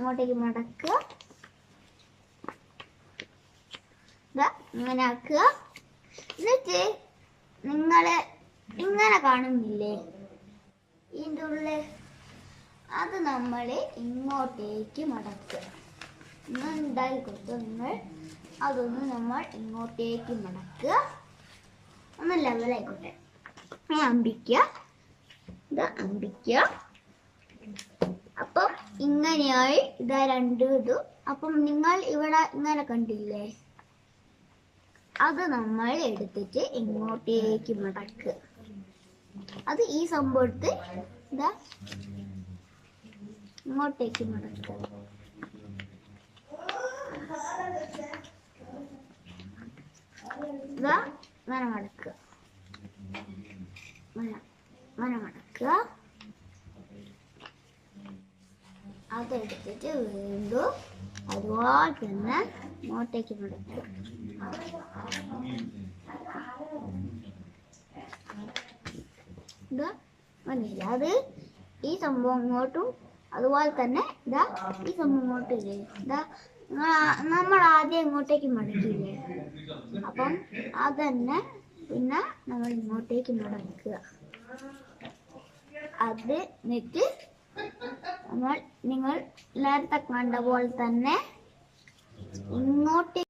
ഇങ്ങോട്ടേക്ക് മടക്കുക. ഇങ്ങനെ ആക്കുക. എന്നിട്ട് നിങ്ങള് ഇങ്ങനെ കാണുന്നില്ലേ ഇതിൻ്റെ ഉള്ളിൽ, അത് നമ്മൾ ഇങ്ങോട്ടേക്ക് മടക്കുക. ഉണ്ടായി കൊടുത്തു നിങ്ങൾ അതൊന്ന് നമ്മൾ ഇങ്ങോട്ടേക്ക് മടക്കുക. ഒന്ന് ലെവലായിക്കോട്ടെ. അമ്പിക്കുക. ഇത് അമ്പിക്കുക. അപ്പം ഇങ്ങനെയായി ഇതാ രണ്ടും ഇതും. അപ്പം നിങ്ങൾ ഇവിടെ ഇങ്ങനെ കണ്ടില്ലേ, അത് നമ്മൾ എടുത്തിട്ട് ഇങ്ങോട്ടേക്ക് മടക്കുക. അത് ഈ സംഭവം എടുത്ത് ഇതാ ഇങ്ങോട്ടേക്ക് മടക്കുക. ഇതാ ഇങ്ങനെ മടക്കുക. ഇങ്ങനെ മടക്കുക. അതെടുത്തിട്ട് വീണ്ടും അതുപോലെ തന്നെ ഇങ്ങോട്ടേക്ക് മടക്കുക. ഇതാ മനസ്സില്ല, അത് ഈ സംഭവം ഇങ്ങോട്ടും അതുപോലെ തന്നെ ഇതാ ഈ സംഭവം ഇങ്ങോട്ടും ഇല്ലേ. ഇതാ നമ്മൾ ആദ്യം ഇങ്ങോട്ടേക്ക് മടക്കിയില്ലേ, അപ്പം അതന്നെ പിന്നെ നമ്മൾ ഇങ്ങോട്ടേക്ക് മടക്കുക. അത് എന്നിട്ട് നിങ്ങൾ നേരത്തെ കണ്ട പോലെ തന്നെ ഇങ്ങോട്ടേക്ക്